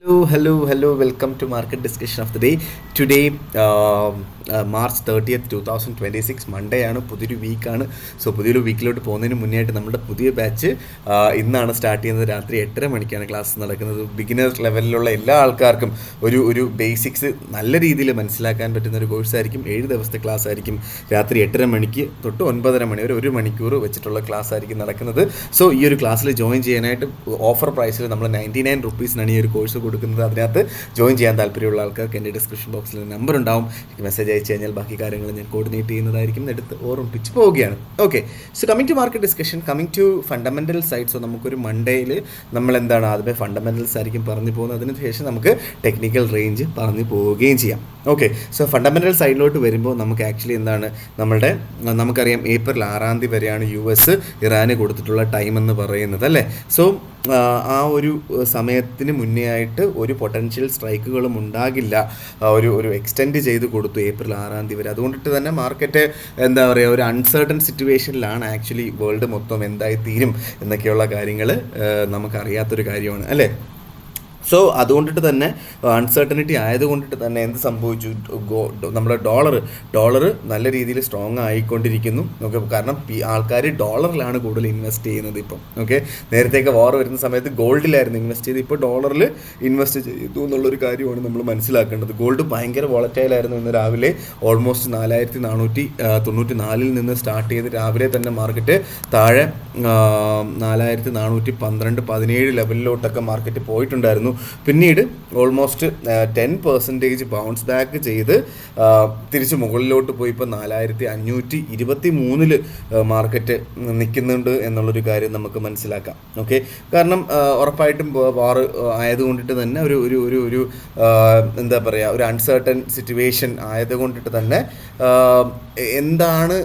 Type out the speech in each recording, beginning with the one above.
Hello. Welcome to market discussion of the day. Today, March 30th, 2026, Monday ആണ്, പുതിയൊരു വീക്കാണ്. So പുതിയൊരു വീക്കിലോട്ട് പോകുന്നതിന് മുന്നേ ആയിട്ട് നമ്മുടെ പുതിയ ബാച്ച് ഇന്നാണ് സ്റ്റാർട്ട് ചെയ്യുന്നത്. രാത്രി 8:30 മണിക്കാണ് ക്ലാസ് നടക്കുന്നത്. ബിഗിനർ ലെവലിലുള്ള എല്ലാ ആൾക്കാർക്കും ഒരു ബേസിക്സ് നല്ല രീതിയിൽ മനസ്സിലാക്കാൻ പറ്റുന്ന ഒരു കോഴ്സായിരിക്കും. 7 ദിവസത്തെ ക്ലാസ് ആയിരിക്കും. രാത്രി 8:30 മണിക്ക് തൊട്ട് 9:30 മണി വരെ 1 മണിക്കൂർ വെച്ചിട്ടുള്ള ക്ലാസ് ആയിരിക്കും നടക്കുന്നത്. സോ ഈ ഒരു ക്ലാസ്സിൽ ജോയിൻ ചെയ്യാനായിട്ട് ഓഫർ പ്രൈസിൽ നമ്മൾ 99 റുപ്പീസിനാണ് ഈ ഒരു കോഴ്സ് കൊടുക്കുന്നത്. അതിനകത്ത് ജോയിൻ ചെയ്യാൻ താല്പര്യമുള്ള ആൾക്കാർക്ക് എൻ്റെ ഡിസ്ക്രിപ്ഷൻ ബോക്സിൽ നമ്പർ ഉണ്ടാവും. മെസ്സേജ് അയച്ചു കഴിഞ്ഞാൽ ബാക്കി കാര്യങ്ങൾ ഞാൻ കോർഡിനേറ്റ് ചെയ്യുന്നതായിരിക്കും. എടുത്ത് ഓർമ്മിപ്പിച്ച് പോവുകയാണ്. Okay, so coming to market discussion, coming to fundamental side. So നമുക്കൊരു മൺഡേയിൽ നമ്മൾ എന്താണ് ആദ്യമേ ഫണ്ടമെൻ്റൽസ് ആയിരിക്കും പറഞ്ഞു പോകുന്നത്. അതിനുശേഷം നമുക്ക് ടെക്നിക്കൽ റേഞ്ച് പറഞ്ഞു പോവുകയും ചെയ്യാം. ഓക്കെ, സോ ഫണ്ടമെൻ്റൽ സൈഡിലോട്ട് വരുമ്പോൾ നമുക്ക് ആക്ച്വലി എന്താണ് നമുക്കറിയാം ഏപ്രിൽ 6 വരെയാണ് US ഇറാന് കൊടുത്തിട്ടുള്ള ടൈം എന്ന് പറയുന്നത് അല്ലേ. സോ ആ ഒരു സമയത്തിന് മുന്നേ ആയിട്ട് ഒരു പൊട്ടൻഷ്യൽ സ്ട്രൈക്കുകളും ഉണ്ടാകില്ല. ഒരു എക്സ്റ്റെൻഡ് ചെയ്ത് കൊടുത്തു ഏപ്രിൽ 6 വരെ. അതുകൊണ്ടിട്ട് തന്നെ മാർക്കറ്റ് എന്താ പറയുക, ഒരു അൺസർട്ടൺ സിറ്റുവേഷനിലാണ് ആക്ച്വലി. വേൾഡ് മൊത്തം എന്തായി തീരും എന്നൊക്കെയുള്ള കാര്യങ്ങൾ നമുക്കറിയാത്തൊരു കാര്യമാണ് അല്ലേ. സോ അതുകൊണ്ടിട്ട് തന്നെ അൺസർട്ടനിറ്റി ആയതുകൊണ്ടിട്ട് തന്നെ എന്ത് സംഭവിച്ചു, നമ്മുടെ ഡോളർ നല്ല രീതിയിൽ സ്ട്രോങ് ആയിക്കൊണ്ടിരിക്കുന്നു. ഓക്കെ, കാരണം ആൾക്കാർ ഡോളറിലാണ് കൂടുതൽ ഇൻവെസ്റ്റ് ചെയ്യുന്നത് ഇപ്പം. ഓക്കെ, നേരത്തെയൊക്കെ വാർ വരുന്ന സമയത്ത് ഗോൾഡിലായിരുന്നു ഇൻവെസ്റ്റ് ചെയ്ത്, ഇപ്പോൾ ഡോളറിൽ ഇൻവെസ്റ്റ് ചെയ്തു എന്നുള്ളൊരു കാര്യമാണ് നമ്മൾ മനസ്സിലാക്കേണ്ടത്. ഗോൾഡ് ഭയങ്കര വോളറ്റൈലായിരുന്നു. ഇന്ന് രാവിലെ ഓൾമോസ്റ്റ് 4494 നിന്ന് സ്റ്റാർട്ട് ചെയ്ത് രാവിലെ തന്നെ മാർക്കറ്റ് താഴെ 4412-17 ലെവലിലോട്ടൊക്കെ മാർക്കറ്റ് പോയിട്ടുണ്ടായിരുന്നു. പിന്നീട് ഓൾമോസ്റ്റ് 10% ബൗൺസ് ബാക്ക് ചെയ്ത് തിരിച്ച് മുകളിലോട്ട് പോയി ഇപ്പോൾ 4523 മാർക്കറ്റ് നിൽക്കുന്നുണ്ട് എന്നുള്ളൊരു കാര്യം നമുക്ക് മനസ്സിലാക്കാം. ഓക്കെ, കാരണം ഉറപ്പായിട്ടും വാർ ആയതുകൊണ്ടിട്ട് തന്നെ ഒരു എന്താ പറയുക, ഒരു അൺസർട്ടൺ സിറ്റുവേഷൻ ആയതുകൊണ്ടിട്ട് തന്നെ എന്താണ്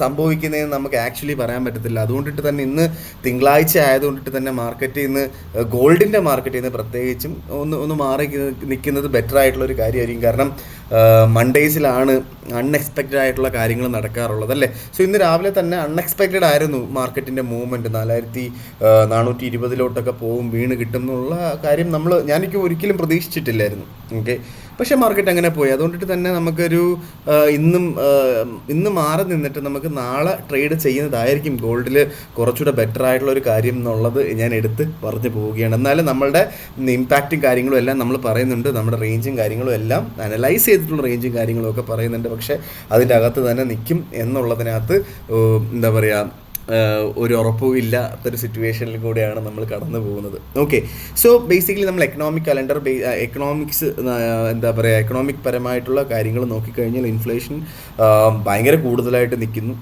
സംഭവിക്കുന്നതെന്ന് നമുക്ക് ആക്ച്വലി പറയാൻ പറ്റത്തില്ല. അതുകൊണ്ടിട്ട് തന്നെ ഇന്ന് തിങ്കളാഴ്ച ആയതുകൊണ്ടിട്ട് തന്നെ മാർക്കറ്റ് ഇന്ന് ഗോൾഡിൻ്റെ മാർക്കറ്റിൽ നിന്ന് പ്രത്യേകിച്ചും ഒന്ന് മാറി നിൽക്കുന്നത് ബെറ്റർ ആയിട്ടുള്ളൊരു കാര്യമായിരിക്കും. കാരണം മൺഡേയ്സിലാണ് അൺഎക്സ്പെക്റ്റഡ് ആയിട്ടുള്ള കാര്യങ്ങൾ നടക്കാറുള്ളത് അല്ലേ. സോ ഇന്ന് രാവിലെ തന്നെ അൺഎക്സ്പെക്റ്റഡ് ആയിരുന്നു മാർക്കറ്റിൻ്റെ മൂവ്മെൻറ്റ്. 4420 പോകും, വീണ് കിട്ടും എന്നുള്ള കാര്യം ഞാനെനിക്ക് ഒരിക്കലും പ്രതീക്ഷിച്ചിട്ടില്ലായിരുന്നു. ഓക്കെ, പക്ഷേ മാർക്കറ്റ് അങ്ങനെ പോയി. അതുകൊണ്ടിട്ട് തന്നെ നമുക്കൊരു ഇന്ന് മാറി നിന്നിട്ട് നമുക്ക് നാളെ ട്രേഡ് ചെയ്യുന്നതായിരിക്കും ഗോൾഡിൽ കുറച്ചുകൂടെ ബെറ്റർ ആയിട്ടുള്ള ഒരു കാര്യം എന്നുള്ളത് ഞാൻ എടുത്ത് പറഞ്ഞു പോവുകയാണ്. എന്നാലും നമ്മളുടെ ഇമ്പാക്റ്റും കാര്യങ്ങളും എല്ലാം നമ്മൾ പറയുന്നുണ്ട്, നമ്മുടെ റേഞ്ചും കാര്യങ്ങളും എല്ലാം അനലൈസ് ചെയ്തിട്ടുള്ള റേഞ്ചും കാര്യങ്ങളും ഒക്കെ പറയുന്നുണ്ട്. പക്ഷേ അതിൻ്റെ അകത്ത് തന്നെ നിൽക്കും എന്നുള്ളതിനകത്ത് എന്താ പറയുക, ഒരു ഉറപ്പും ഇല്ലാത്തൊരു സിറ്റുവേഷനിൽ കൂടെയാണ് നമ്മൾ കടന്നു പോകുന്നത്. ഓക്കെ, സോ ബേസിക്കലി നമ്മൾ എക്കണോമിക്സ് എന്താ പറയുക, എക്കണോമിക് പരമായിട്ടുള്ള കാര്യങ്ങൾ നോക്കിക്കഴിഞ്ഞാൽ ഇൻഫ്ലേഷൻ ഭയങ്കര കൂടുതലായിട്ട് നിൽക്കുന്നു.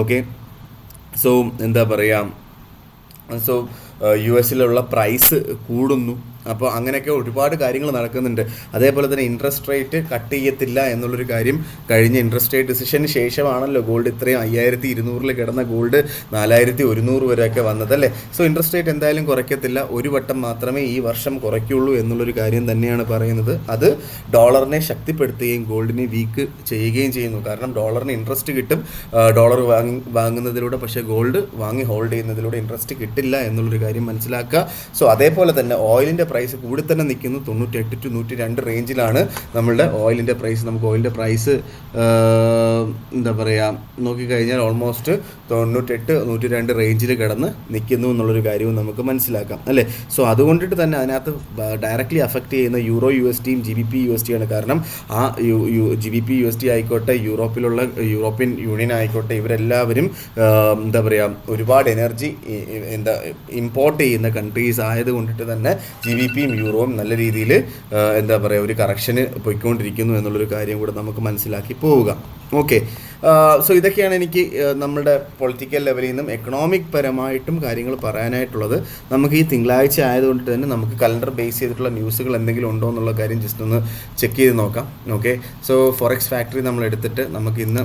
ഓക്കെ, സോ എന്താ പറയുക, സോ US പ്രൈസ് കൂടുന്നു. അപ്പോൾ അങ്ങനെയൊക്കെ ഒരുപാട് കാര്യങ്ങൾ നടക്കുന്നുണ്ട്. അതേപോലെ തന്നെ ഇൻട്രസ്റ്റ് റേറ്റ് കട്ട് ചെയ്യത്തില്ല എന്നുള്ളൊരു കാര്യം കഴിഞ്ഞ ഇൻട്രസ്റ്റ് റേറ്റ് ഡിസിഷന് ശേഷമാണല്ലോ ഗോൾഡ് ഇത്രയും 5200 കിടന്ന ഗോൾഡ് 4100 വരെയൊക്കെ വന്നതല്ലേ. സോ ഇൻട്രസ്റ്റ് റേറ്റ് എന്തായാലും കുറയ്ക്കത്തില്ല, ഒരു വട്ടം മാത്രമേ ഈ വർഷം കുറയ്ക്കുള്ളൂ എന്നുള്ളൊരു കാര്യം തന്നെയാണ് പറയുന്നത്. അത് ഡോളറിനെ ശക്തിപ്പെടുത്തുകയും ഗോൾഡിനെ വീക്ക് ചെയ്യുകയും ചെയ്യുന്നു. കാരണം ഡോളറിന് ഇൻട്രസ്റ്റ് കിട്ടും ഡോളർ വാങ്ങുന്നതിലൂടെ, പക്ഷേ ഗോൾഡ് വാങ്ങി ഹോൾഡ് ചെയ്യുന്നതിലൂടെ ഇൻട്രസ്റ്റ് കിട്ടില്ല എന്നുള്ളൊരു കാര്യം മനസ്സിലാക്കുക. സോ അതേപോലെ തന്നെ ഓയിലിൻ്റെ പ്രൈസ് കൂടി തന്നെ നിൽക്കുന്നു. 98 to 102 റേഞ്ചിലാണ് നമ്മളുടെ ഓയിലിൻ്റെ പ്രൈസ്. നമുക്ക് ഓയിലിൻ്റെ പ്രൈസ് എന്താ പറയുക, നോക്കിക്കഴിഞ്ഞാൽ ഓൾമോസ്റ്റ് 98-102 റേഞ്ചിൽ കിടന്ന് നിൽക്കുന്നു എന്നുള്ളൊരു കാര്യവും നമുക്ക് മനസ്സിലാക്കാം അല്ലേ. സോ അതുകൊണ്ടിട്ട് തന്നെ അതിനകത്ത് ഡയറക്റ്റ്ലി അഫക്റ്റ് ചെയ്യുന്ന യൂറോ USDയും GBP USD ആണ്. കാരണം ആ GBP USD ആയിക്കോട്ടെ, യൂറോപ്യൻ യൂണിയൻ ആയിക്കോട്ടെ, ഇവരെല്ലാവരും എന്താ പറയുക, ഒരുപാട് എനർജി ഇമ്പോർട്ട് ചെയ്യുന്ന കൺട്രീസ് ആയതുകൊണ്ടിട്ട് തന്നെ GBPയും യൂറോയും നല്ല രീതിയിൽ എന്താ പറയുക, ഒരു കറക്ഷന് പോയിക്കൊണ്ടിരിക്കുന്നു എന്നുള്ളൊരു കാര്യം കൂടെ നമുക്ക് മനസ്സിലാക്കി പോവുക. ഓക്കെ, സോ ഇതൊക്കെയാണ് എനിക്ക് നമ്മുടെ പൊളിറ്റിക്കൽ ലെവലിൽ നിന്നും എക്കണോമിക് പരമായിട്ടും കാര്യങ്ങൾ പറയാനായിട്ടുള്ളത്. നമുക്ക് ഈ തിങ്കളാഴ്ച ആയതുകൊണ്ട് തന്നെ നമുക്ക് കലണ്ടർ ബേസ് ചെയ്തിട്ടുള്ള ന്യൂസുകൾ എന്തെങ്കിലും ഉണ്ടോ എന്നുള്ള കാര്യം ജസ്റ്റ് ഒന്ന് ചെക്ക് ചെയ്ത് നോക്കാം. ഓക്കെ, സോ ഫോറക്സ് ഫാക്ടറി നമ്മൾ എടുത്തിട്ട് നമുക്ക് ഇന്ന്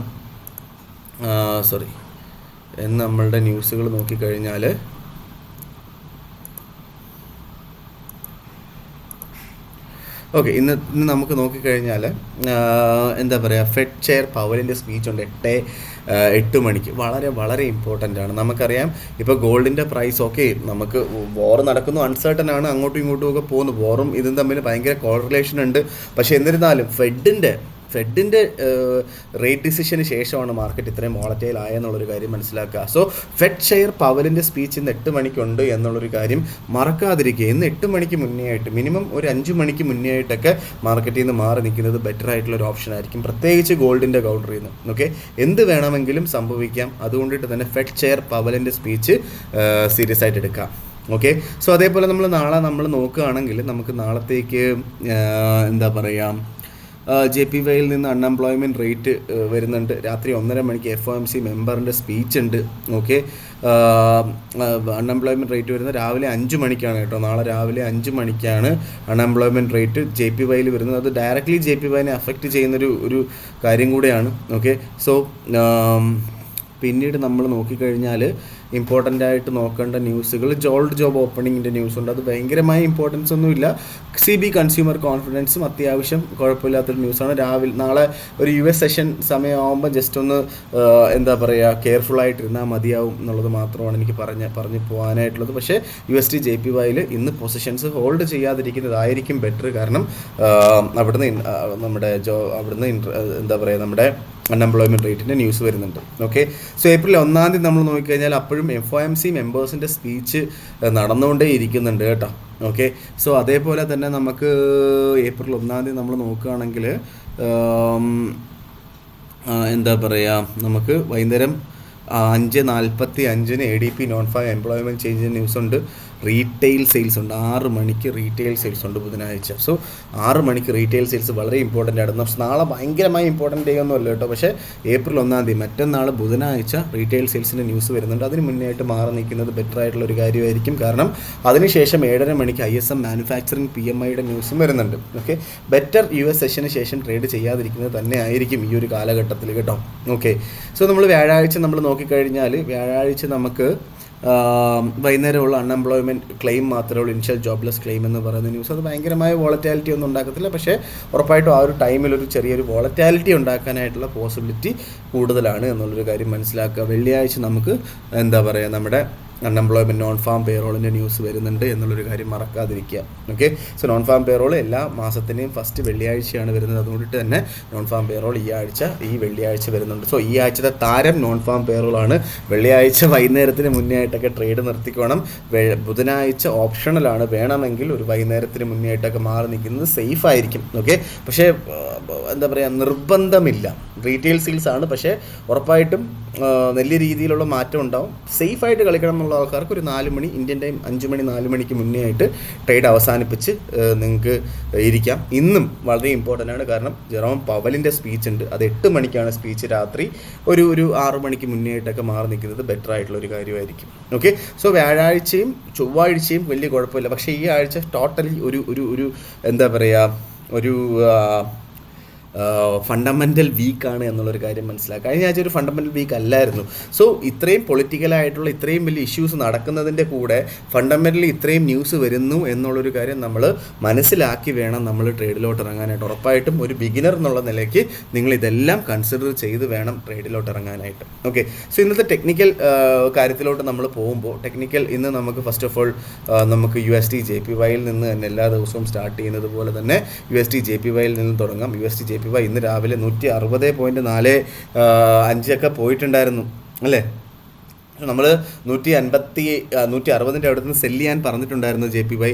നമ്മളുടെ ന്യൂസുകൾ നോക്കിക്കഴിഞ്ഞാൽ ഓക്കെ, ഇന്ന് നമുക്ക് നോക്കിക്കഴിഞ്ഞാൽ എന്താ പറയുക, ഫെഡ് ചെയർ പവലിൻ്റെ സ്പീച്ച് ഉണ്ട്. 8 മണിക്ക് വളരെ വളരെ ഇമ്പോർട്ടൻ്റ് ആണ്. നമുക്കറിയാം ഇപ്പോൾ ഗോൾഡിൻ്റെ പ്രൈസ് ഓക്കെ, നമുക്ക് വോർ നടക്കുന്നു, അൺസർട്ടൺ ആണ്, അങ്ങോട്ടും ഇങ്ങോട്ടും ഒക്കെ പോകുന്നു, വോറും ഇതും തമ്മിൽ ഭയങ്കര കോറിലേഷൻ ഉണ്ട്. പക്ഷേ എന്നിരുന്നാലും ഫെഡിൻ്റെ റേറ്റ് ഡിസിഷന് ശേഷമാണ് മാർക്കറ്റ് ഇത്രയും വോളറ്റൈൽ ആയെന്നുള്ളൊരു കാര്യം മനസ്സിലാക്കുക. സോ ഫെഡ് ചെയർ പവലിൻ്റെ സ്പീച്ച് ഇന്ന് 8 മണിക്കുണ്ട് എന്നുള്ളൊരു കാര്യം മറക്കാതിരിക്കുക. ഇന്ന് 8 മണിക്ക് മുന്നേ ആയിട്ട്, മിനിമം ഒരു 5 മണിക്ക് മുന്നേ ആയിട്ടൊക്കെ മാർക്കറ്റിൽ നിന്ന് മാറി നിൽക്കുന്നത് ബെറ്റർ ആയിട്ടുള്ളൊരു ഓപ്ഷൻ ആയിരിക്കും, പ്രത്യേകിച്ച് ഗോൾഡിൻ്റെ കൗണ്ടറിൽ നിന്ന്. ഓക്കെ, എന്ത് വേണമെങ്കിലും സംഭവിക്കാം. അതുകൊണ്ടിട്ട് തന്നെ ഫെഡ് ചെയർ പവലിൻ്റെ സ്പീച്ച് സീരിയസ് ആയിട്ട് എടുക്കാം. ഓക്കെ, സോ അതേപോലെ നാളെ നമ്മൾ നോക്കുകയാണെങ്കിൽ നമുക്ക് നാളത്തേക്ക് എന്താ പറയുക, JPYയിൽ നിന്ന് അൺഎംപ്ലോയ്മെൻറ്റ് റേറ്റ് വരുന്നുണ്ട്. രാത്രി 1:30 മണിക്ക് FOMC മെമ്പറിൻ്റെ സ്പീച്ച് ഉണ്ട്. ഓക്കെ, അൺഎംപ്ലോയ്മെൻറ്റ് റേറ്റ് വരുന്നത് രാവിലെ 5 മണിക്കാണ് കേട്ടോ. നാളെ രാവിലെ 5 മണിക്കാണ് അൺഎംപ്ലോയ്മെൻറ്റ് റേറ്റ് JPYയിൽ വരുന്നത്. അത് ഡയറക്റ്റ്ലി JPYനെ അഫക്റ്റ് ചെയ്യുന്നൊരു കാര്യം കൂടെയാണ്. ഓക്കെ, സോ പിന്നീട് നമ്മൾ നോക്കിക്കഴിഞ്ഞാൽ ഇമ്പോർട്ടൻ്റ് ആയിട്ട് നോക്കേണ്ട ന്യൂസുകൾ, ഗോൾഡ് ജോബ് ഓപ്പണിങ്ങിൻ്റെ ന്യൂസ് ഉണ്ട്. അത് ഭയങ്കരമായ ഇമ്പോർട്ടൻസ് ഒന്നുമില്ല. CB കൺസ്യൂമർ കോൺഫിഡൻസും അത്യാവശ്യം കുഴപ്പമില്ലാത്തൊരു ന്യൂസാണ്. നാളെ ഒരു US സെഷൻ സമയമാകുമ്പോൾ ജസ്റ്റ് ഒന്ന് എന്താ പറയുക, കെയർഫുള്ളായിട്ടിരുന്നാൽ മതിയാവും എന്നുള്ളത് മാത്രമാണ് എനിക്ക് പറഞ്ഞു പോകാനായിട്ടുള്ളത്. പക്ഷേ USD JPYയിൽ ഇന്ന് പൊസിഷൻസ് ഹോൾഡ് ചെയ്യാതിരിക്കുന്നതായിരിക്കും ബെറ്റർ. കാരണം അവിടുന്ന് എന്താ പറയുക, നമ്മുടെ അൺഎംപ്ലോയ്മെൻറ്റ് റേറ്റിൻ്റെ ന്യൂസ് വരുന്നുണ്ട്. ഓക്കെ, സോ ഏപ്രിൽ 1-ാം തീയതി നമ്മൾ നോക്കിക്കഴിഞ്ഞാൽ അപ്പോഴും FOMC മെമ്പേഴ്സിൻ്റെ സ്പീച്ച് നടന്നുകൊണ്ടേ ഇരിക്കുന്നുണ്ട് കേട്ടോ. ഓക്കെ, സോ അതേപോലെ തന്നെ നമുക്ക് ഏപ്രിൽ 1-ാം തീയതി നമ്മൾ നോക്കുകയാണെങ്കിൽ എന്താ പറയുക, നമുക്ക് വൈകുന്നേരം 5:45 ADP നോൺ ഫാം എംപ്ലോയ്മെൻറ്റ് ചേഞ്ചിൻ്റെ ന്യൂസ് ഉണ്ട്. റീറ്റെയിൽ സെയിൽസ് ഉണ്ട്. 6 മണിക്ക് റീറ്റെയിൽ സെയിൽസ് ഉണ്ട് ബുധനാഴ്ച. സോ 6 മണിക്ക് റീറ്റെയിൽ സെയിൽസ് വളരെ ഇമ്പോർട്ടൻ്റ് ആണ്. പക്ഷേ നാളെ ഭയങ്കരമായി ഇമ്പോർട്ടൻ്റ് ഡേ ഒന്നും അല്ല കേട്ടോ. പക്ഷേ ഏപ്രിൽ 1-ാം തീയതി മറ്റന്നാൾ ബുധനാഴ്ച റീറ്റെയിൽ സെയിൽസിൻ്റെ ന്യൂസ് വരുന്നുണ്ട്. അതിന് മുന്നേ ആയിട്ട് മാറി നിൽക്കുന്നത് ബെറ്റർ ആയിട്ടുള്ളൊരു കാര്യമായിരിക്കും. കാരണം അതിനുശേഷം 7:30 മണിക്ക് ISM മാനുഫാക്ചറിങ് PMIയുടെ ന്യൂസും വരുന്നുണ്ട്. ഓക്കെ, ബെറ്റർ US സെഷന് ശേഷം ട്രേഡ് ചെയ്യാതിരിക്കുന്നത് തന്നെ ആയിരിക്കും ഈ ഒരു കാലഘട്ടത്തിൽ കേട്ടോ. ഓക്കെ, സോ നമ്മൾ വ്യാഴാഴ്ച നമ്മൾ നോക്കിക്കഴിഞ്ഞാൽ വ്യാഴാഴ്ച നമുക്ക് വൈകുന്നേരമുള്ള അൺഎംപ്ലോയ്മെൻറ്റ് ക്ലെയിം മാത്രമേ ഉള്ളൂ, ഇനിഷ്യൽ ജോബ്ലെസ് ക്ലെയിം എന്ന് പറയുന്ന ന്യൂസ്. അത് ഭയങ്കരമായ വോളറ്റാലിറ്റി ഒന്നും ഉണ്ടാക്കത്തില്ല. പക്ഷേ ഉറപ്പായിട്ടും ആ ഒരു ടൈമിൽ ഒരു ചെറിയൊരു വോളറ്റാലിറ്റി ഉണ്ടാക്കാനായിട്ടുള്ള പോസിബിലിറ്റി കൂടുതലാണ് എന്നുള്ളൊരു കാര്യം മനസ്സിലാക്കുക. വെള്ളിയാഴ്ച നമുക്ക് എന്താ പറയുക, നമ്മുടെ അൺഎംപ്ലോയ്മെൻറ്റ് നോൺ ഫാം പേറോളിൻ്റെ ന്യൂസ് വരുന്നുണ്ട് എന്നുള്ളൊരു കാര്യം മറക്കാതിരിക്കുക. Okay, so non farm payroll എല്ലാ മാസത്തിനെയും ഫസ്റ്റ് വെള്ളിയാഴ്ചയാണ് വരുന്നത്. അതുകൊണ്ടിട്ട് തന്നെ നോൺ ഫാം പേറോൾ ഈ വെള്ളിയാഴ്ച വരുന്നുണ്ട്. സോ ഈ ആഴ്ചത്തെ താരം നോൺ ഫാം പേറോളാണ്. വെള്ളിയാഴ്ച വൈകുന്നേരത്തിന് മുന്നേ ആയിട്ടൊക്കെ ട്രേഡ് നിർത്തിക്കോണം. ബുധനാഴ്ച ഓപ്ഷണലാണ്, വേണമെങ്കിൽ ഒരു വൈകുന്നേരത്തിന് മുന്നേ ആയിട്ടൊക്കെ മാറി നിൽക്കുന്നത് സേഫ് ആയിരിക്കും. ഓക്കെ, പക്ഷേ എന്താ പറയുക, നിർബന്ധമില്ല. റീറ്റെയിൽ സെയിൽസ് ആണ്, പക്ഷേ ഉറപ്പായിട്ടും വലിയ രീതിയിലുള്ള മാറ്റം ഉണ്ടാവും. സേഫായിട്ട് കളിക്കണം എന്നുള്ള ആൾക്കാർക്ക് ഒരു 4 മണി ഇന്ത്യൻ ടൈം 5 മണി 4 മണിക്ക് മുന്നേ ആയിട്ട് ട്രേഡ് അവസാനിപ്പിച്ച് നിങ്ങൾക്ക് ഇരിക്കാം. ഇന്നും വളരെ ഇമ്പോർട്ടൻ്റ് ആണ്. കാരണം ജെറോം പവലിൻ്റെ സ്പീച്ച് ഉണ്ട്. അത് 8 മണിക്കാണ് സ്പീച്ച്. രാത്രി ഒരു 6 മണിക്ക് മുന്നേ ആയിട്ടൊക്കെ മാറി നിൽക്കുന്നത് ബെറ്റർ ആയിട്ടുള്ളൊരു കാര്യമായിരിക്കും. ഓക്കെ, സോ വ്യാഴാഴ്ചയും ചൊവ്വാഴ്ചയും വലിയ കുഴപ്പമില്ല. പക്ഷേ ഈ ആഴ്ച ടോട്ടലി ഒരു എന്താ പറയുക, ഒരു ഫണ്ടമെൻ്റൽ വീക്കാണ് എന്നുള്ളൊരു കാര്യം മനസ്സിലാക്കുക. കഴിഞ്ഞ ആഴ്ച ഒരു ഫണ്ടമെൻ്റൽ വീക്ക് അല്ലായിരുന്നു. സോ ഇത്രയും പൊളിറ്റിക്കലായിട്ടുള്ള ഇത്രയും വലിയ ഇഷ്യൂസ് നടക്കുന്നതിൻ്റെ കൂടെ ഫണ്ടമെൻ്റലി ഇത്രയും ന്യൂസ് വരുന്നു എന്നുള്ളൊരു കാര്യം നമ്മൾ മനസ്സിലാക്കി വേണം നമ്മൾ ട്രേഡിലോട്ട് ഇറങ്ങാനായിട്ട്. ഉറപ്പായിട്ടും ഒരു ബിഗിനർ എന്നുള്ള നിലയ്ക്ക് നിങ്ങൾ ഇതെല്ലാം കൺസിഡർ ചെയ്ത് വേണം ട്രേഡിലോട്ട് ഇറങ്ങാനായിട്ട്. ഓക്കെ, സോ ഇന്നത്തെ ടെക്നിക്കൽ കാര്യത്തിലോട്ട് നമ്മൾ പോകുമ്പോൾ, ടെക്നിക്കൽ ഇന്ന് നമുക്ക് ഫസ്റ്റ് ഓഫ് ഓൾ നമുക്ക് USD JPYയിൽ നിന്ന് തന്നെ എല്ലാ ദിവസവും സ്റ്റാർട്ട് ചെയ്യുന്നത് പോലെ തന്നെ USD JPYയിൽ നിന്ന് തുടങ്ങാം. USD JPY ഇന്ന് രാവിലെ 160.45 പോയിട്ടുണ്ടായിരുന്നു അല്ലേ. നമ്മൾ 160 അവിടെ നിന്ന് സെല്ല് ചെയ്യാൻ പറഞ്ഞിട്ടുണ്ടായിരുന്നു JPY.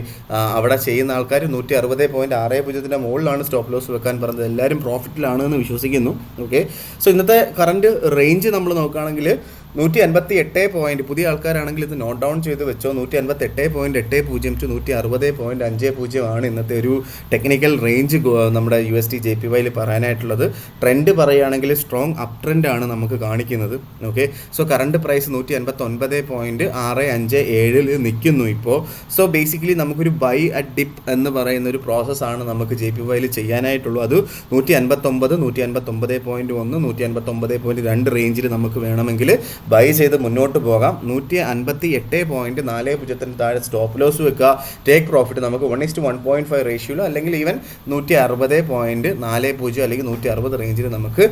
അവിടെ ചെയ്യുന്ന ആൾക്കാർ 160.60 മുകളിലാണ് സ്റ്റോപ്പ് ലോസ് വെക്കാൻ പറഞ്ഞത്. എല്ലാവരും പ്രോഫിറ്റിലാണ് എന്ന് വിശ്വസിക്കുന്നു. ഓക്കെ, സോ ഇന്നത്തെ കറണ്ട് റേഞ്ച് നമ്മൾ നോക്കുകയാണെങ്കിൽ 158 പുതിയ ആൾക്കാരാണെങ്കിൽ ഇത് നോട്ട് ഡൗൺ ചെയ്ത് വെച്ചോ. 158.80 to 160.50 ആണ് ഇന്നത്തെ ഒരു ടെക്നിക്കൽ റേഞ്ച് നമ്മുടെ USD JPYയിൽ പറയാനായിട്ടുള്ളത്. ട്രെൻഡ് പറയുകയാണെങ്കിൽ സ്ട്രോങ് അപ് ട്രെൻഡാണ് നമുക്ക് കാണിക്കുന്നത്. ഓക്കെ, സോ കറണ്ട് പ്രൈസ് 159.657 നിൽക്കുന്നു ഇപ്പോൾ. സോ ബേസിക്കലി നമുക്കൊരു ബൈ അറ്റ് ഡിപ്പ് എന്ന് പറയുന്ന ഒരു പ്രോസസ്സാണ് നമുക്ക് JPYയിൽ ചെയ്യാനായിട്ടുള്ളൂ. അത് 159, 159.1, 159.2 റേഞ്ചിൽ നമുക്ക് വേണമെങ്കിൽ ബൈ ചെയ്ത് മുന്നോട്ട് പോകാം. 158.40 താഴെ സ്റ്റോപ്പ് ലോസ് വെക്കുക. ടേക്ക് പ്രോഫിറ്റ് നമുക്ക് 1:1.5 റേഷ്യോയിലോ അല്ലെങ്കിൽ ഈവൻ 160.40 അല്ലെങ്കിൽ 160 റേഞ്ചിൽ നമുക്ക്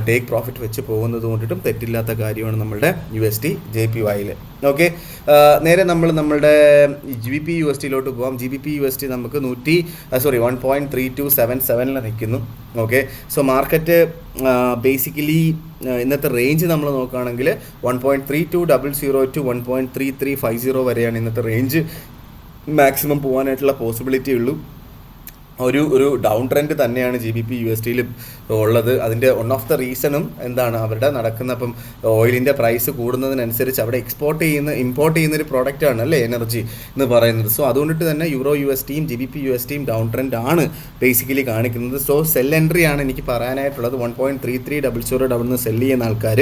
ടേക്ക് പ്രോഫിറ്റ് വെച്ച് പോകുന്നത് കൊണ്ടിട്ടും തെറ്റില്ലാത്ത കാര്യമാണ് നമ്മുടെ USD JPYയിൽ. ഓക്കെ, നേരെ നമ്മളുടെ GBP USDയിലോട്ട് പോകാം. GBP USD നമുക്ക് 1.3277 നിൽക്കുന്നു. ഓക്കെ, സോ മാർക്കറ്റ് ബേസിക്കലി ഇന്നത്തെ റേഞ്ച് നമ്മൾ നോക്കുകയാണെങ്കിൽ 1.3200 to 1.3350 വരെയാണ് ഇന്നത്തെ റേഞ്ച് മാക്സിമം പോകാനായിട്ടുള്ള പോസിബിലിറ്റി ഉള്ളൂ. ഒരു ഡൗൺ ട്രെൻഡ് തന്നെയാണ് GBP USDയിൽ ഉള്ളത്. അതിൻ്റെ വൺ ഓഫ് ദ റീസണും എന്താണ്, അവരുടെ നടക്കുന്ന ഇപ്പം ഓയിലിൻ്റെ പ്രൈസ് കൂടുന്നതിനനുസരിച്ച് അവിടെ ഇമ്പോർട്ട് ചെയ്യുന്ന ഒരു പ്രോഡക്റ്റാണ് അല്ലേ എനർജി എന്ന് പറയുന്നത്. സോ അതുകൊണ്ടിട്ട് തന്നെ യൂറോ USDയും GBP USDയും ഡൗൺ ട്രെൻഡ് ആണ് ബേസിക്കലി കാണിക്കുന്നത്. സോ സെൽ എൻട്രി ആണ് എനിക്ക് പറയാനായിട്ടുള്ളത്. 1.3300 അവിടെ നിന്ന് സെല്ല് ചെയ്യുന്ന ആൾക്കാർ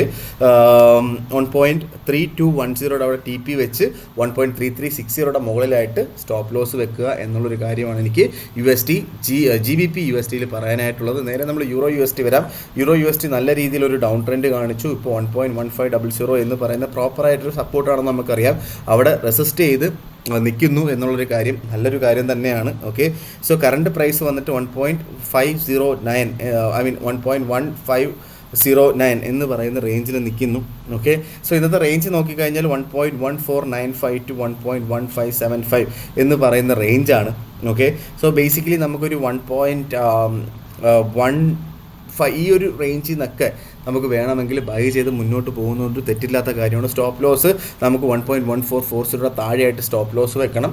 1.3210 അവിടെ TP വെച്ച് 1.3360 മുകളിലായിട്ട് സ്റ്റോപ്പ് ലോസ് വെക്കുക എന്നുള്ളൊരു കാര്യമാണ് എനിക്ക് GBP USDയിൽ പറയാനായിട്ടുള്ളത്. നേരെ നമ്മൾ യൂറോ USD വരാം. യൂറോ USD നല്ല രീതിയിലൊരു ഡൗൺ ട്രെൻഡ് കാണിച്ചു. ഇപ്പോൾ 1.1500 എന്ന് പറയുന്ന പ്രോപ്പറായിട്ടൊരു സപ്പോർട്ടാണെന്ന് നമുക്കറിയാം. അവിടെ റെസിസ്റ്റ് ചെയ്ത് നിൽക്കുന്നു എന്നുള്ളൊരു കാര്യം നല്ലൊരു കാര്യം തന്നെയാണ്. ഓക്കെ, സോ കറണ്ട് പ്രൈസ് വന്നിട്ട് 1.509 1.1509 എന്ന് പറയുന്ന റേഞ്ചിൽ നിൽക്കുന്നു. ഓക്കെ, സോ ഇന്നത്തെ റേഞ്ച് നോക്കിക്കഴിഞ്ഞാൽ 1.1495 to 1.1575 എന്ന് പറയുന്ന റേഞ്ചാണ്. ഓക്കെ, സോ ബേസിക്കലി നമുക്കൊരു 1.15 ഈ ഒരു റേഞ്ചിൽ നിന്നൊക്കെ നമുക്ക് വേണമെങ്കിൽ ബൈ ചെയ്ത് മുന്നോട്ട് പോകുന്നതുകൊണ്ട് തെറ്റില്ലാത്ത കാര്യമാണ്. സ്റ്റോപ്പ് ലോസ് നമുക്ക് 1.1440 താഴെയായിട്ട് സ്റ്റോപ്പ് ലോസ് വെക്കണം.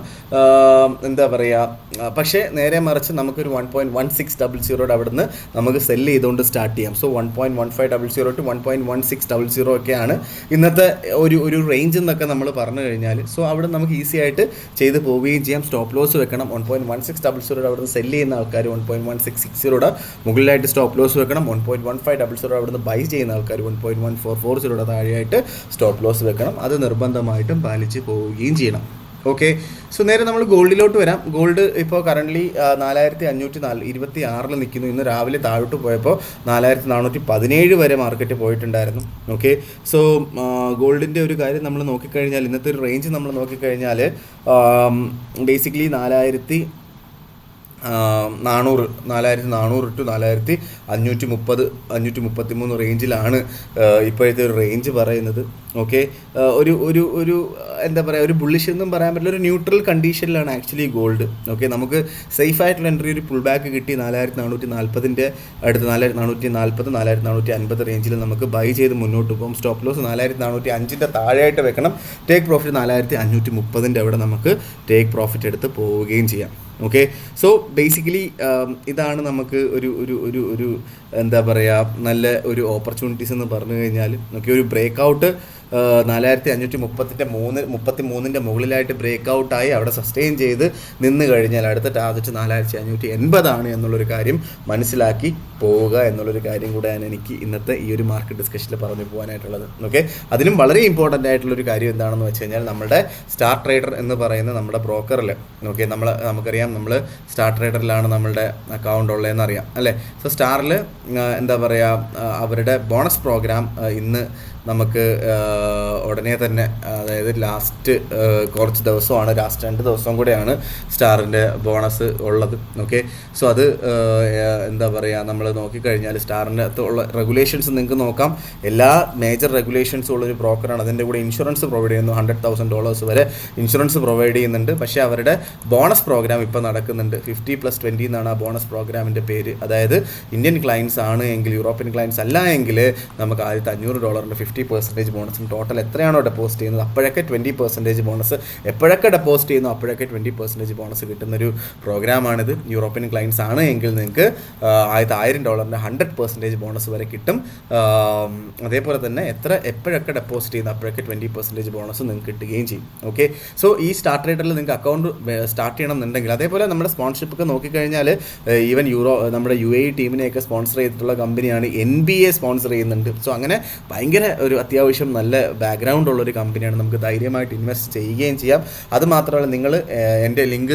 എന്താ പറയുക, പക്ഷേ നേരെ മറിച്ച് നമുക്കൊരു 1.1600 അവിടെ നിന്ന് നമുക്ക് സെല്ല് ചെയ്തുകൊണ്ട് സ്റ്റാർട്ട് ചെയ്യാം. സോ 1.1500 to 1.1600 ഒക്കെയാണ് ഇന്നത്തെ ഒരു റേഞ്ച് എന്നൊക്കെ നമ്മൾ പറഞ്ഞു കഴിഞ്ഞാൽ. സോ അവിടെ നമുക്ക് ഈസി ആയിട്ട് ചെയ്ത് പോവുകയും ചെയ്യാം. സ്റ്റോപ്പ് ലോസ് വെക്കണം. 1.1600 അവിടെ നിന്ന് സെല്ല് ചെയ്യുന്ന ആൾക്കാർ 1.1660 മുകളിലായിട്ട് സ്റ്റോപ്പ് ലോസ് വെക്കണം. 1.1500 അവിടെ നിന്ന് ബൈ ചെയ്യുന്ന ആൾക്കാർ 1.1440 താഴെയായിട്ട് സ്റ്റോപ്പ് ലോസ് വെക്കണം. അത് നിർബന്ധമായിട്ടും പാലിച്ച് പോവുകയും ചെയ്യണം. ഓക്കെ, സോ നേരെ നമ്മൾ ഗോൾഡിലോട്ട് വരാം. ഗോൾഡ് ഇപ്പോൾ കറൻ്റ്ലി 4526 നിൽക്കുന്നു. ഇന്ന് രാവിലെ താഴോട്ട് പോയപ്പോൾ 4417 വരെ മാർക്കറ്റ് പോയിട്ടുണ്ടായിരുന്നു. ഓക്കെ, സോ ഗോൾഡിൻ്റെ ഒരു കാര്യം നമ്മൾ നോക്കിക്കഴിഞ്ഞാൽ ഇന്നത്തെ ഒരു റേഞ്ച് നമ്മൾ നോക്കിക്കഴിഞ്ഞാൽ ബേസിക്കലി 4400 to 4533 റേഞ്ചിലാണ് ഇപ്പോഴത്തെ ഒരു റേഞ്ച് പറയുന്നത്. ഓക്കെ, ഒരു എന്താ പറയുക, ഒരു ബുള്ളിഷ് എന്നും പറയാൻ പറ്റില്ല, ഒരു ന്യൂട്രൽ കണ്ടീഷനിലാണ് ആക്ച്വലി ഗോൾഡ്. ഓക്കെ, നമുക്ക് സേഫ് ആയിട്ടുള്ള എൻട്രി ഒരു പുൾ ബാക്ക് കിട്ടി 4440 അടുത്ത് 4440 4450 റേഞ്ചിൽ നമുക്ക് ബൈ ചെയ്ത് മുന്നോട്ട് പോകും. സ്റ്റോപ്പ് ലോസ് 4405 താഴെയായിട്ട് വെക്കണം. ടേക്ക് പ്രോഫിറ്റ് 4530 അവിടെ നമുക്ക് ടേക്ക് പ്രോഫിറ്റ് എടുത്ത് പോവുകയും ചെയ്യാം. ഓക്കെ, സോ ബേസിക്കലി ഇതാണ് നമുക്ക് ഒരു എന്താ പറയുക നല്ല ഒരു ഓപ്പർച്യൂണിറ്റീസ് എന്ന് പറഞ്ഞു കഴിഞ്ഞാൽ. ഓക്കെ, ഒരു ബ്രേക്ക് ഔട്ട് 4533 മുകളിലായിട്ട് ബ്രേക്ക് ഔട്ടായി അവിടെ സസ്റ്റെയിൻ ചെയ്ത് നിന്ന് കഴിഞ്ഞാൽ അടുത്ത ടാർഗറ്റ് 4580 എന്നുള്ളൊരു കാര്യം മനസ്സിലാക്കി പോവുക എന്നുള്ളൊരു കാര്യം കൂടെയാണ് എനിക്ക് ഇന്നത്തെ ഈ ഒരു മാർക്കറ്റ് ഡിസ്കഷനിൽ പറഞ്ഞു പോകാനായിട്ടുള്ളത്. ഓക്കെ, അതിലും വളരെ ഇമ്പോർട്ടൻ്റ് ആയിട്ടുള്ളൊരു കാര്യം എന്താണെന്ന് വെച്ച് കഴിഞ്ഞാൽ നമ്മുടെ സ്റ്റാർ ട്രേഡർ എന്ന് പറയുന്ന നമ്മുടെ ബ്രോക്കറിൽ, ഓക്കെ, നമുക്കറിയാം നമ്മൾ സ്റ്റാർ ട്രേഡറിലാണ് നമ്മളുടെ അക്കൗണ്ട് ഉള്ളതെന്ന് അറിയാം അല്ലേ. സോ സ്റ്റാറിൽ എന്താ പറയുക, അവരുടെ ബോണസ് പ്രോഗ്രാം ഇന്ന് നമുക്ക് ഉടനെ തന്നെ, അതായത് ലാസ്റ്റ് കുറച്ച് ദിവസമാണ്, ലാസ്റ്റ് 2 ദിവസം കൂടെയാണ് സ്റ്റാറിൻ്റെ ബോണസ് ഉള്ളത്. ഓക്കെ, സോ അത് എന്താ പറയുക, നമ്മൾ നോക്കിക്കഴിഞ്ഞാൽ സ്റ്റാറിൻ്റെ അകത്തുള്ള റെഗുലേഷൻസ് നിങ്ങൾക്ക് നോക്കാം. എല്ലാ മേജർ റെഗുലേഷൻസും ഉള്ളൊരു ബ്രോക്കറാണ്. അതിൻ്റെ കൂടെ ഇൻഷുറൻസ് പ്രൊവൈഡ് ചെയ്യുന്നു. $100,000 വരെ ഇൻഷുറൻസ് പ്രൊവൈഡ് ചെയ്യുന്നുണ്ട്. പക്ഷേ അവരുടെ ബോണസ് പ്രോഗ്രാം ഇപ്പോൾ നടക്കുന്നുണ്ട്. 50+20 എന്നാണ് ആ ബോണസ് പ്രോഗ്രാമിൻ്റെ പേര്. അതായത് ഇന്ത്യൻ ക്ലയൻസ് ആണ് എങ്കിൽ, യൂറോപ്യൻ ക്ലയൻസ് അല്ല എങ്കിൽ നമുക്ക് $1500 50% ബോണസും ടോട്ടൽ എത്രയാണോ ഡെപ്പോസിറ്റ് ചെയ്യുന്നത് അപ്പോഴൊക്കെ 20% ബോണസ്, എപ്പോഴൊക്കെ ഡെപ്പോസിറ്റ് ചെയ്യുന്നു അപ്പോഴൊക്കെ 20% ബോണസ് കിട്ടുന്നൊരു പ്രോഗ്രാമാണിത്. യൂറോപ്യൻ ക്ലയൻസ് ആണ് എങ്കിൽ നിങ്ങൾക്ക് $1000 100% ബോണസ് വരെ കിട്ടും. അതേപോലെ തന്നെ എപ്പോഴൊക്കെ ഡെപ്പോസിറ്റ് ചെയ്യുന്നു അപ്പോഴൊക്കെ 20% ബോണസ് നിങ്ങൾക്ക് കിട്ടുകയും ചെയ്യും. ഓക്കെ, സോ ഈ സ്റ്റാർ ട്രേഡറിൽ നിങ്ങൾക്ക് അക്കൗണ്ട് സ്റ്റാർട്ട് ചെയ്യണം എന്നുണ്ടെങ്കിൽ, അതേപോലെ നമ്മുടെ സ്പോൺസർഷിപ്പ് ഒക്കെ നോക്കിക്കഴിഞ്ഞാൽ ഈവൻ നമ്മുടെ UAE ടീമിനെയൊക്കെ സ്പോൺസർ ചെയ്തിട്ടുള്ള കമ്പനിയാണ് NBA സ്പോൺസർ ചെയ്യുന്നുണ്ട്. സോ അങ്ങനെ ഭയങ്കര ഒരു അത്യാവശ്യം നല്ല ബാക്ക്ഗ്രൗണ്ട് ഉള്ളൊരു കമ്പനിയാണ്. നമുക്ക് ധൈര്യമായിട്ട് ഇൻവെസ്റ്റ് ചെയ്യുകയും ചെയ്യാം. അതുമാത്രമല്ല, നിങ്ങൾ എൻ്റെ ലിങ്ക്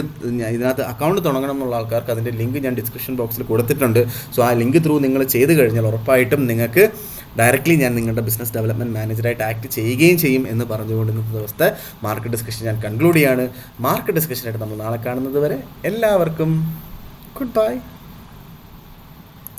ഇതിനകത്ത് അക്കൗണ്ട് തുടങ്ങണം എന്നുള്ള ആൾക്കാർക്ക് അതിൻ്റെ ലിങ്ക് ഞാൻ ഡിസ്ക്രിപ്ഷൻ ബോക്സിൽ കൊടുത്തിട്ടുണ്ട്. സോ ആ ലിങ്ക് ത്രൂ നിങ്ങൾ ചെയ്ത് കഴിഞ്ഞാൽ ഉറപ്പായിട്ടും നിങ്ങൾക്ക് ഡയറക്റ്റ്ലി ഞാൻ നിങ്ങളുടെ ബിസിനസ് ഡെവലപ്മെൻറ്റ് മാനേജറായിട്ട് ആക്ട് ചെയ്യുകയും ചെയ്യും എന്ന് പറഞ്ഞുകൊണ്ട് ഇന്നത്തെ ദിവസത്തെ മാർക്കറ്റ് ഡിസ്കഷൻ ഞാൻ കൺക്ലൂഡ് ചെയ്യാണ്. മാർക്കറ്റ് ഡിസ്കഷനായിട്ട് നമ്മൾ നാളെ കാണുന്നത് വരെ എല്ലാവർക്കും ഗുഡ് ബൈ.